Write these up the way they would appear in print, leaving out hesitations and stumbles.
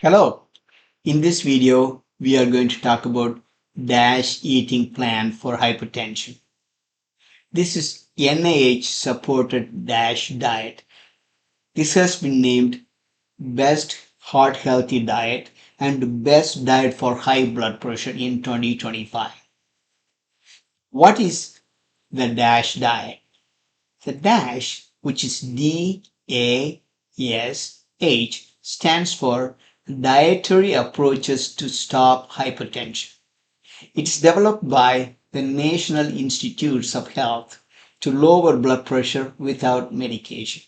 Hello, in this video we are going to talk about DASH eating plan for hypertension. This is NIH supported DASH diet. This has been named best heart healthy diet and best diet for high blood pressure in 2025. What is the DASH diet? The DASH, which is DASH, stands for Dietary Approaches to Stop Hypertension. It's developed by the National Institutes of Health to lower blood pressure without medication.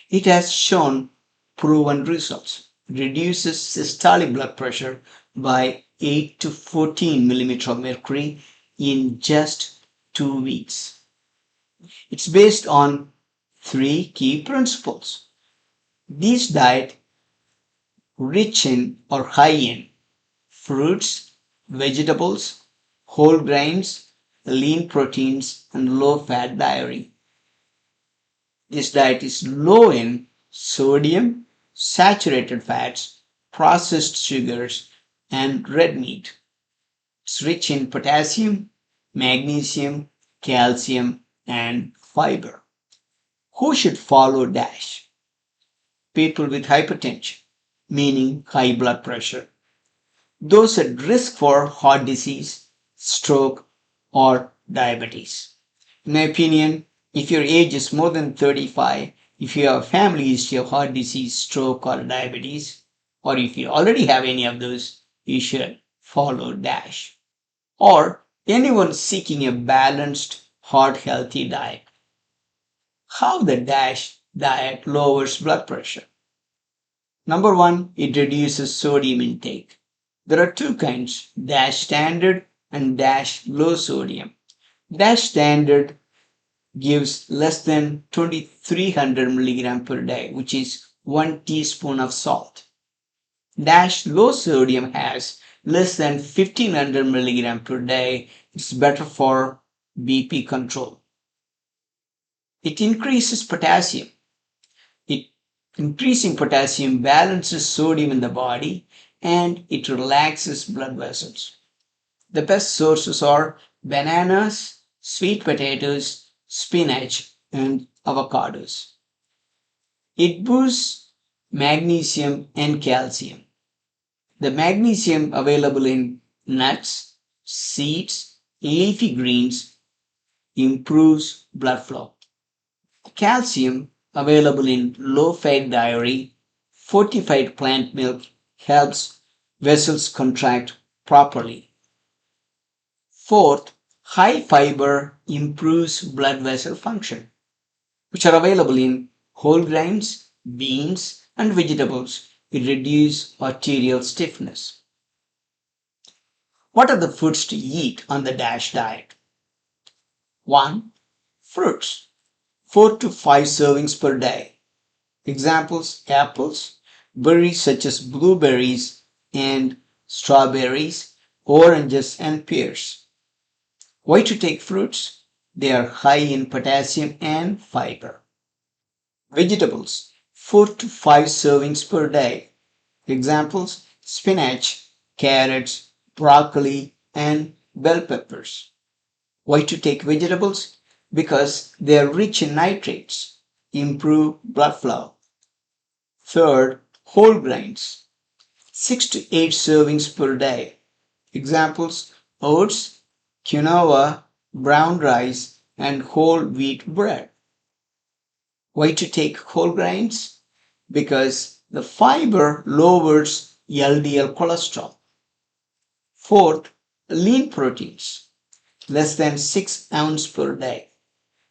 It has shown proven results. It reduces systolic blood pressure by 8 to 14 millimeter of mercury in just 2 weeks. It's based on three key principles. This diet rich in or high in fruits, vegetables, whole grains, lean proteins, and low fat dairy. This diet is low in sodium, saturated fats, processed sugars, and red meat. It's rich in potassium, magnesium, calcium, and fiber. Who should follow DASH? People with hypertension, meaning high blood pressure. Those at risk for heart disease, stroke, or diabetes. In my opinion, if your age is more than 35, if you have a family history of heart disease, stroke, or diabetes, or if you already have any of those, you should follow DASH. Or anyone seeking a balanced, heart healthy diet. How the DASH diet lowers blood pressure. Number one, it reduces sodium intake. There are two kinds, DASH standard and DASH low sodium. DASH standard gives less than 2300 milligram per day, which is 1 teaspoon of salt. DASH low sodium has less than 1500 milligram per day. It's better for BP control. It increases potassium. Increasing potassium balances sodium in the body and it relaxes blood vessels. The best sources are bananas, sweet potatoes, spinach, and avocados. It boosts magnesium and calcium. The magnesium available in nuts, seeds, leafy greens improves blood flow. Calcium available in low-fat dairy, fortified plant milk helps vessels contract properly. Fourth, high fiber improves blood vessel function, which are available in whole grains, beans, and vegetables. It reduces arterial stiffness. What are the foods to eat on the DASH diet? 1. Fruits. 4 to 5 servings per day. Examples, apples, berries such as blueberries and strawberries, oranges and pears. Why to take fruits? They are high in potassium and fiber. Vegetables, 4 to 5 servings per day. Examples, spinach, carrots, broccoli and bell peppers. Why to take vegetables? Because they are rich in nitrates, improve blood flow. Third, whole grains, 6 to 8 servings per day. Examples, oats, quinoa, brown rice, and whole wheat bread. Why to take whole grains? Because the fiber lowers LDL cholesterol. Fourth, lean proteins, less than 6 ounces per day.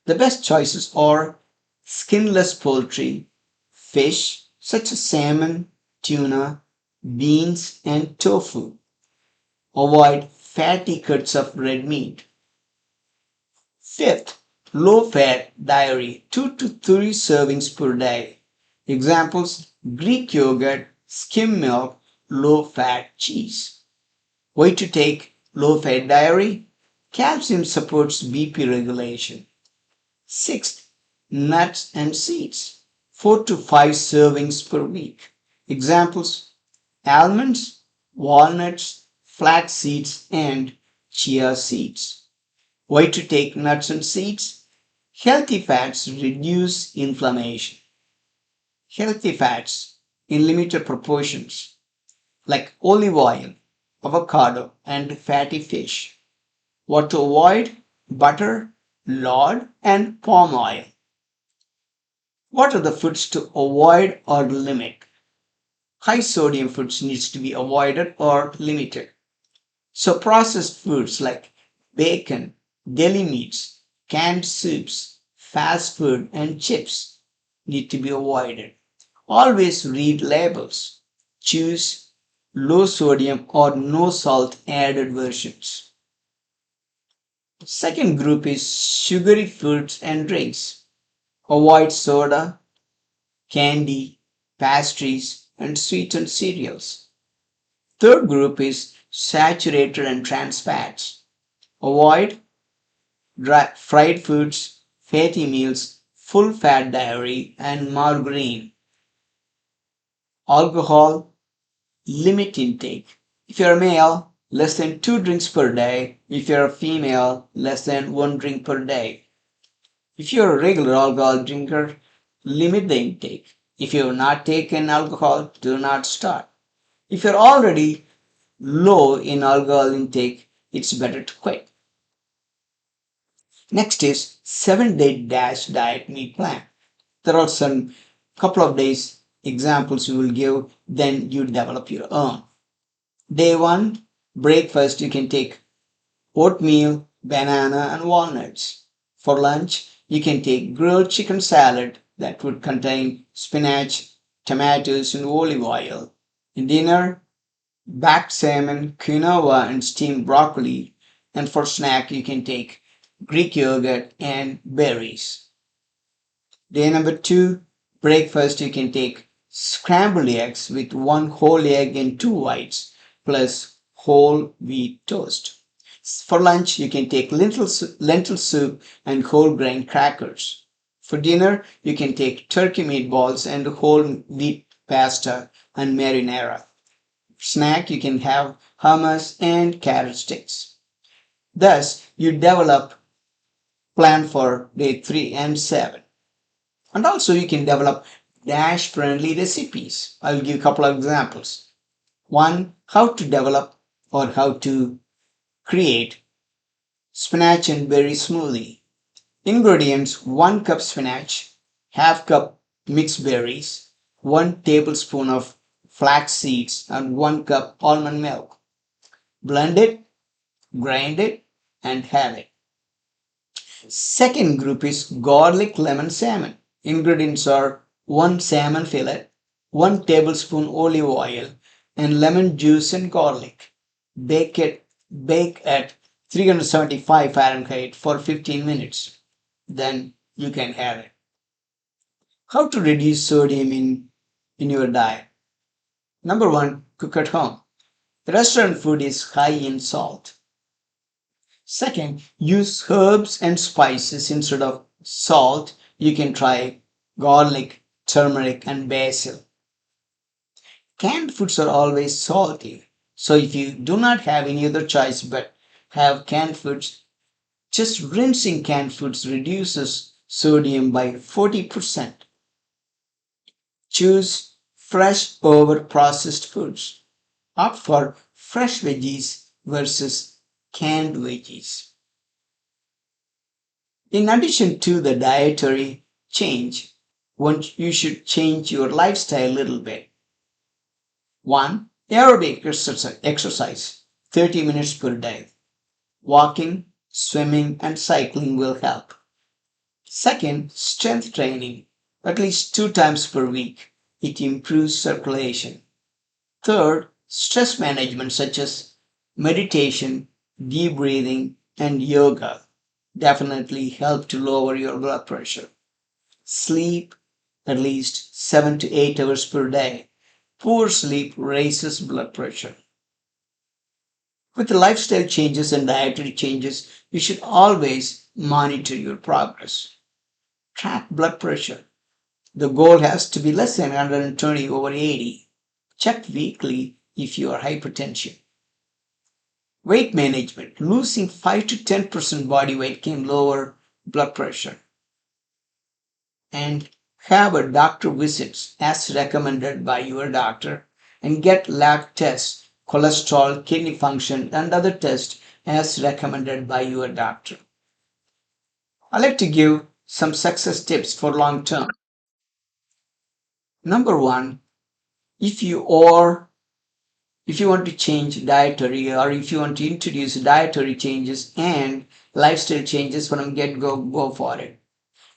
The best choices are skinless poultry, fish such as salmon, tuna, beans, and tofu. Avoid fatty cuts of red meat. Fifth, low-fat dairy, 2 to 3 servings per day. Examples, Greek yogurt, skim milk, low-fat cheese. Why to take low-fat dairy? Calcium supports BP regulation. Sixth, nuts and seeds, 4 to 5 servings per week. Examples, almonds, walnuts, flax seeds, and chia seeds. Why to take nuts and seeds? Healthy fats reduce inflammation. Healthy fats in limited proportions, like olive oil, avocado, and fatty fish. What to avoid? Butter, lard, and palm oil. What are the foods to avoid or limit? High sodium foods needs to be avoided or limited. So processed foods like bacon, deli meats, canned soups, fast food, and chips need to be avoided. Always read labels. Choose low sodium or no salt added versions. Second group is sugary foods and drinks. Avoid soda, candy, pastries, and sweetened cereals. Third group is saturated and trans fats. Avoid fried foods, fatty meals, full fat dairy, and margarine. Alcohol, limit intake. If you're a male, less than 2 drinks per day. If you're a female, less than 1 drink per day. If you're a regular alcohol drinker, limit the intake. If you have not taken alcohol, do not start. If you're already low in alcohol intake, it's better to quit. Next is 7-day DASH diet meal plan. There are some couple of days examples we will give, then you develop your own. Day 1, breakfast, you can take oatmeal, banana, and walnuts. For lunch, you can take grilled chicken salad that would contain spinach, tomatoes, and olive oil. In dinner, baked salmon, quinoa, and steamed broccoli. And for snack, you can take Greek yogurt and berries. Day number 2, breakfast, you can take scrambled eggs with 1 whole egg and 2 whites, plus whole wheat toast. For lunch, you can take lentil soup and whole grain crackers. For dinner, you can take turkey meatballs and whole wheat pasta and marinara. Snack, you can have hummus and carrot sticks. Thus, you develop plan for day 3 and 7. And also you can develop DASH friendly recipes. I'll give a couple of examples. One, how to develop or how to create spinach and berry smoothie. Ingredients: 1 cup spinach, half cup mixed berries, 1 tablespoon of flax seeds, and 1 cup almond milk. Blend it, grind it, and have it. Second group is garlic lemon salmon. Ingredients are 1 salmon fillet, 1 tablespoon olive oil, and lemon juice and garlic. Bake at 375 Fahrenheit for 15 minutes. Then you can have it. How to reduce sodium in your diet? Number 1, cook at home. Restaurant food is high in salt. Second, use herbs and spices instead of salt. You can try garlic, turmeric, and basil. Canned foods are always salty. So if you do not have any other choice but have canned foods, just rinsing canned foods reduces sodium by 40%. Choose fresh over processed foods. Opt for fresh veggies versus canned veggies. In addition to the dietary change, you should change your lifestyle a little bit. 1. Aerobic exercise 30 minutes per day. Walking, swimming, and cycling will help. Second, strength training at least 2 times per week. It improves circulation. Third, stress management such as meditation, deep breathing, and yoga definitely help to lower your blood pressure. Sleep at least 7 to 8 hours per day. Poor sleep raises blood pressure. With the lifestyle changes and dietary changes, you should always monitor your progress. Track blood pressure. The goal has to be less than 120/80. Check weekly if you are hypertension. Weight management. Losing 5 to 10% body weight can lower blood pressure. And have a doctor visits as recommended by your doctor and get lab tests, cholesterol, kidney function, and other tests as recommended by your doctor. I like to give some success tips for long term. Number one, if you are if you want to change dietary or if you want to introduce dietary changes and lifestyle changes from get go for it.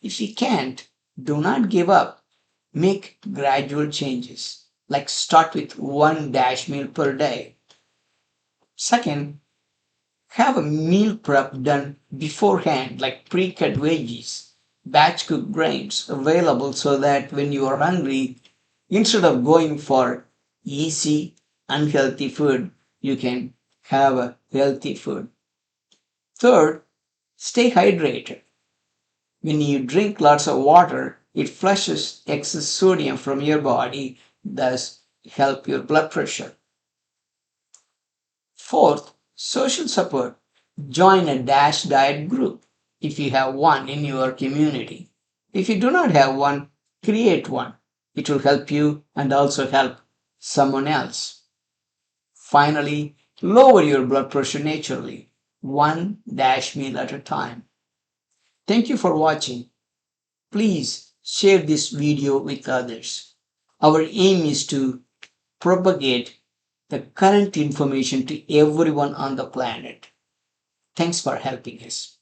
If you can't, do not give up. Make gradual changes. Like start with one dash meal per day. Second, have a meal prep done beforehand, like pre-cut veggies, batch cooked grains available so that when you are hungry, instead of going for easy, unhealthy food, you can have a healthy food. Third, stay hydrated. When you drink lots of water, it flushes excess sodium from your body, thus help your blood pressure. Fourth, social support. Join a DASH diet group if you have one in your community. If you do not have one, create one. It will help you and also help someone else. Finally, lower your blood pressure naturally, one dash meal at a time. Thank you for watching. Please share this video with others. Our aim is to propagate the current information to everyone on the planet. Thanks for helping us.